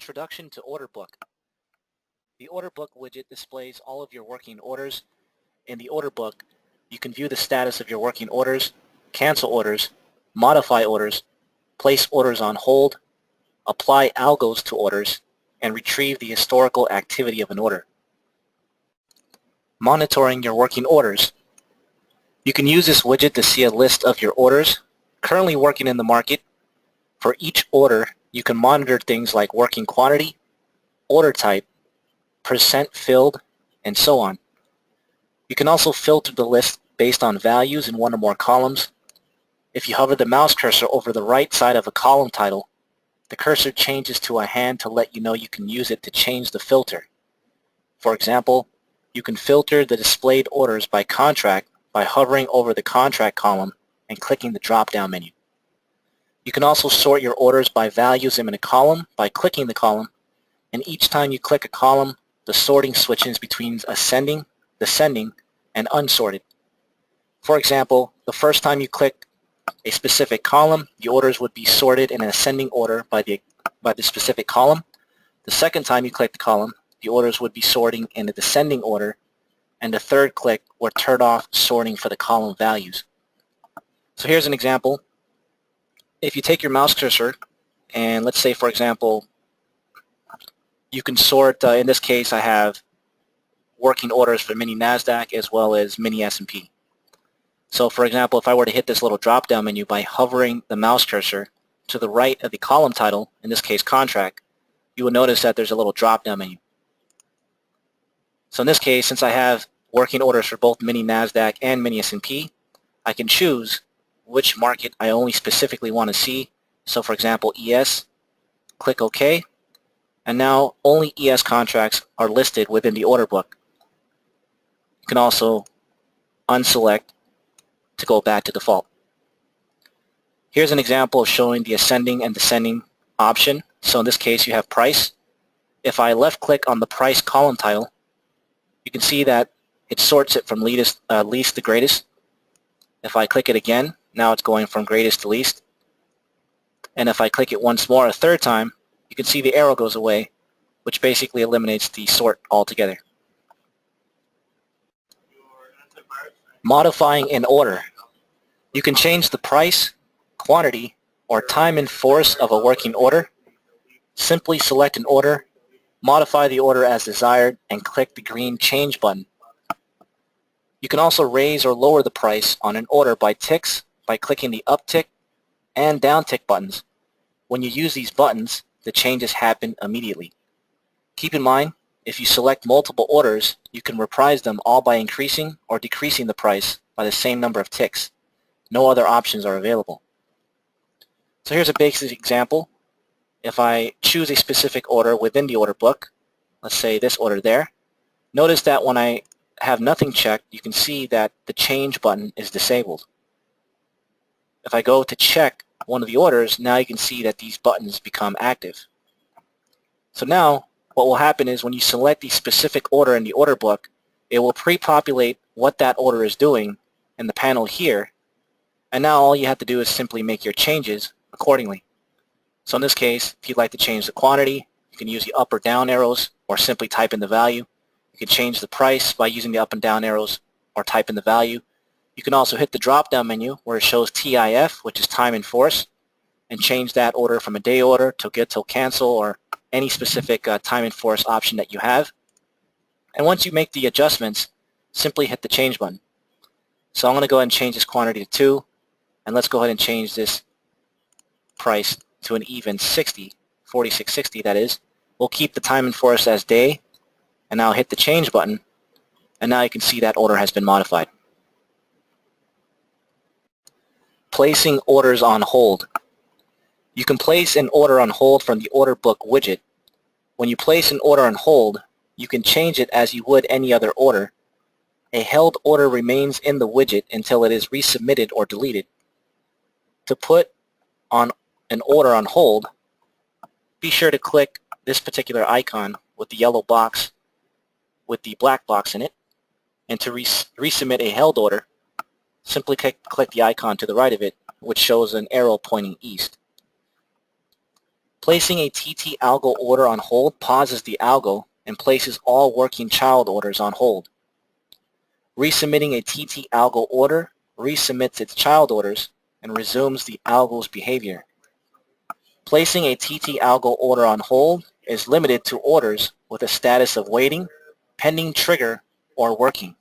Introduction to Order Book. The Order Book widget displays all of your working orders. In the Order Book, you can view the status of your working orders, cancel orders, modify orders, place orders on hold, apply algos to orders, and retrieve the historical activity of an order. Monitoring your working orders. You can use this widget to see a list of your orders currently working in the market. For each order, you can monitor things like working quantity, order type, percent filled, and so on. You can also filter the list based on values in one or more columns. If you hover the mouse cursor over the right side of a column title, the cursor changes to a hand to let you know you can use it to change the filter. For example, you can filter the displayed orders by contract by hovering over the contract column and clicking the drop-down menu. You can also sort your orders by values in a column by clicking the column, and each time you click a column, the sorting switches between ascending, descending, and unsorted. For example, the first time you click a specific column, the orders would be sorted in an ascending order by the specific column. The second time you click the column, the orders would be sorting in a descending order, and the third click would turn off sorting for the column values. So here's an example. If you take your mouse cursor and let's say, for example, you can sort, in this case I have working orders for mini NASDAQ as well as mini S&P. So for example, if I were to hit this little drop-down menu by hovering the mouse cursor to the right of the column title, in this case contract, you will notice that there's a little drop-down menu. So in this case, since I have working orders for both mini NASDAQ and mini S&P, I can choose which market I only specifically want to see. So for example, ES, click OK, and now only ES contracts are listed within the order book. You can also unselect to go back to default. Here's an example of showing the ascending and descending option. So in this case, you have price. If I left click on the price column title, you can see that it sorts it from least to greatest. If I click it again, now it's going from greatest to least. And if I click it once more a third time, you can see the arrow goes away, which basically eliminates the sort altogether. Modifying an order. You can change the price, quantity, or time in force of a working order. Simply select an order, modify the order as desired, and click the green Change button. You can also raise or lower the price on an order by ticks by clicking the uptick and downtick buttons. When you use these buttons, the changes happen immediately. Keep in mind, if you select multiple orders, you can reprise them all by increasing or decreasing the price by the same number of ticks. No other options are available. So here's a basic example. If I choose a specific order within the order book, let's say this order there, notice that when I have nothing checked, you can see that the change button is disabled. If I go to check one of the orders, now you can see that these buttons become active. So now what will happen is when you select the specific order in the order book, it will pre-populate what that order is doing in the panel here, and now all you have to do is simply make your changes accordingly. So in this case, if you'd like to change the quantity, you can use the up or down arrows or simply type in the value. You can change the price by using the up and down arrows or type in the value. You can also hit the drop-down menu where it shows TIF, which is time in force, and change that order from a day order to get till cancel or any specific time in force option that you have. And once you make the adjustments, simply hit the change button. So I'm going to go ahead and change this quantity to 2, and let's go ahead and change this price to an even 60, 46.60 that is. We'll keep the time in force as day, and now hit the change button, and now you can see that order has been modified. Placing orders on hold. You can place an order on hold from the order book widget. When you place an order on hold, you can change it as you would any other order. A held order remains in the widget until it is resubmitted or deleted. To put on an order on hold, be sure to click this particular icon with the yellow box with the black box in it, and to resubmit a held order, simply click the icon to the right of it, which shows an arrow pointing east. Placing a TT Algo order on hold pauses the algo and places all working child orders on hold. Resubmitting a TT Algo order resubmits its child orders and resumes the algo's behavior. Placing a TT Algo order on hold is limited to orders with a status of waiting, pending trigger, or working.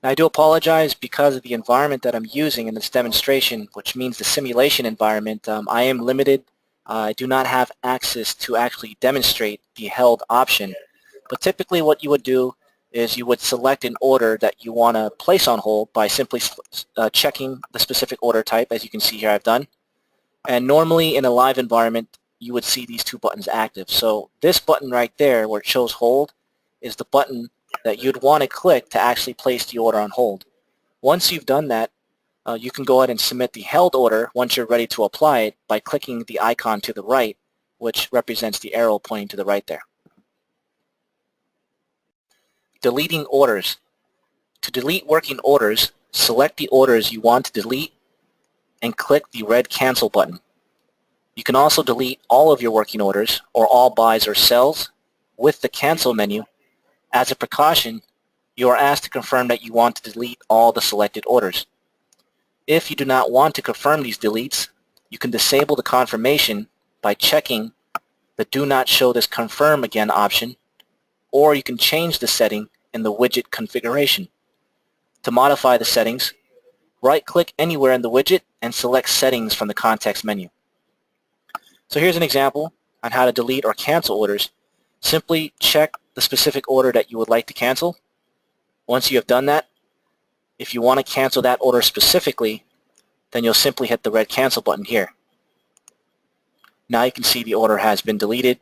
Now, I do apologize because of the environment that I'm using in this demonstration, which means the simulation environment. I am limited. I do not have access to actually demonstrate the held option. But typically what you would do is you would select an order that you want to place on hold by simply checking the specific order type, as you can see here I've done. And normally in a live environment, you would see these two buttons active. So this button right there where it shows hold is the button that you'd want to click to actually place the order on hold. Once you've done that, you can go ahead and submit the held order once you're ready to apply it by clicking the icon to the right, which represents the arrow pointing to the right there. Deleting orders. To delete working orders, select the orders you want to delete and click the red cancel button. You can also delete all of your working orders or all buys or sells with the cancel menu. As a precaution, you are asked to confirm that you want to delete all the selected orders. If you do not want to confirm these deletes, you can disable the confirmation by checking the Do Not Show This Confirm Again option, or you can change the setting in the widget configuration. To modify the settings, right-click anywhere in the widget and select Settings from the context menu. So here's an example on how to delete or cancel orders. Simply check the specific order that you would like to cancel. Once you have done that, if you want to cancel that order specifically, then you'll simply hit the red cancel button here. Now you can see the order has been deleted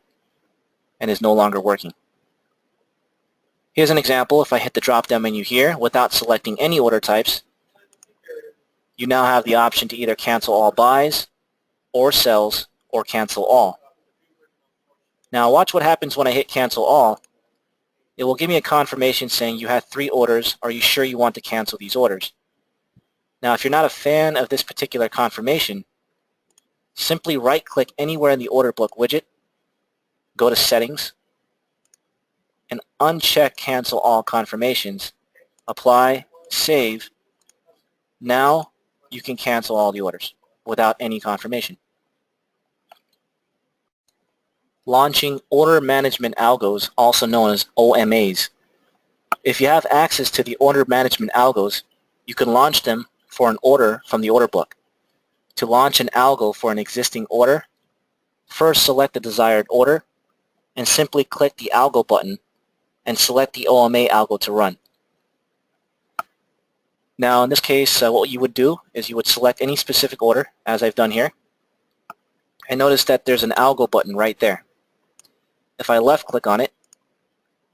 and is no longer working. Here's an example. If I hit the drop-down menu here without selecting any order types, you now have the option to either cancel all buys or sells or cancel all. Now watch what happens when I hit cancel all. It will give me a confirmation saying you have 3 orders. Are you sure you want to cancel these orders? Now if you're not a fan of this particular confirmation, simply right-click anywhere in the order book widget, go to Settings, and uncheck Cancel All Confirmations. Apply, save. Now you can cancel all the orders without any confirmation. Launching Order Management Algos, also known as OMAs. If you have access to the Order Management Algos, you can launch them for an order from the order book. To launch an algo for an existing order, first select the desired order and simply click the Algo button and select the OMA algo to run. Now in this case, what you would do is you would select any specific order, as I've done here, and notice that there's an Algo button right there. If I left click on it,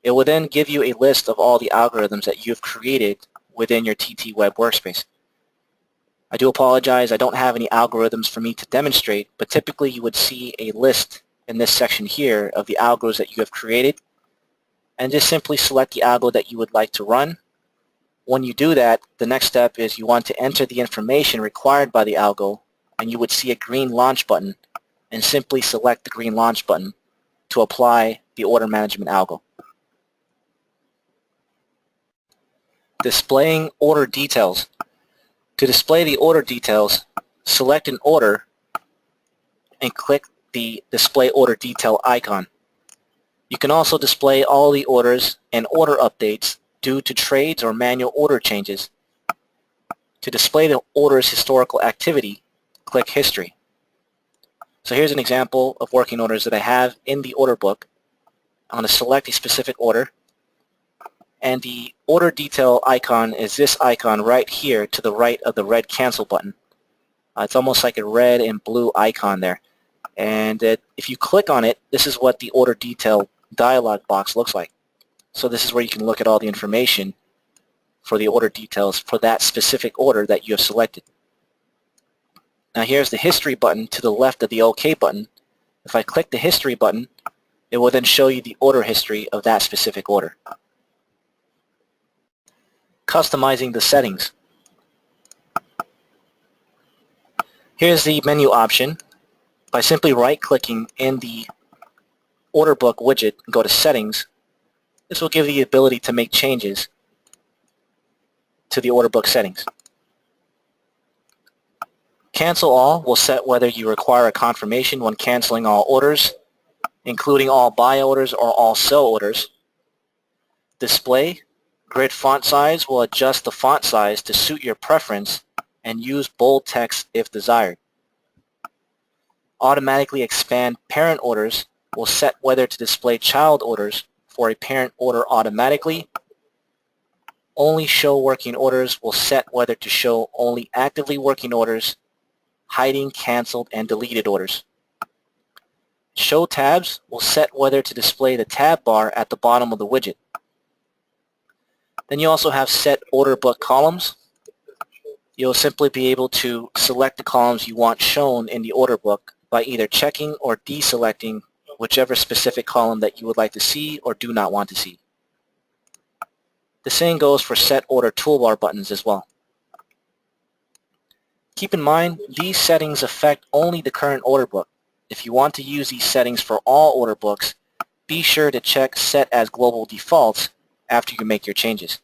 it will then give you a list of all the algorithms that you've created within your TT Web workspace. I do apologize, I don't have any algorithms for me to demonstrate, but typically you would see a list in this section here of the algos that you have created, and just simply select the algo that you would like to run. When you do that, the next step is you want to enter the information required by the algo, and you would see a green launch button, and simply select the green launch button to apply the order management algo. Displaying order details. To display the order details, select an order and click the Display Order Detail icon. You can also display all the orders and order updates due to trades or manual order changes. To display the order's historical activity, click History. So here's an example of working orders that I have in the order book. I'm going to select a specific order, and the order detail icon is this icon right here to the right of the red cancel button. It's almost like a red and blue icon there. And if you click on it, this is what the order detail dialog box looks like. So this is where you can look at all the information for the order details for that specific order that you have selected. Now here's the history button to the left of the OK button. If I click the history button, it will then show you the order history of that specific order. Customizing the settings. Here's the menu option. By simply right-clicking in the order book widget and go to Settings, this will give you the ability to make changes to the order book settings. Cancel All will set whether you require a confirmation when canceling all orders, including all buy orders or all sell orders. Display Grid font size will adjust the font size to suit your preference and use bold text if desired. Automatically expand parent orders will set whether to display child orders for a parent order automatically. Only show working orders will set whether to show only actively working orders, hiding canceled and deleted orders. Show tabs will set whether to display the tab bar at the bottom of the widget. Then you also have set order book columns. You'll simply be able to select the columns you want shown in the order book by either checking or deselecting whichever specific column that you would like to see or do not want to see. The same goes for set order toolbar buttons as well. Keep in mind, these settings affect only the current order book. If you want to use these settings for all order books, be sure to check Set as Global Defaults after you make your changes.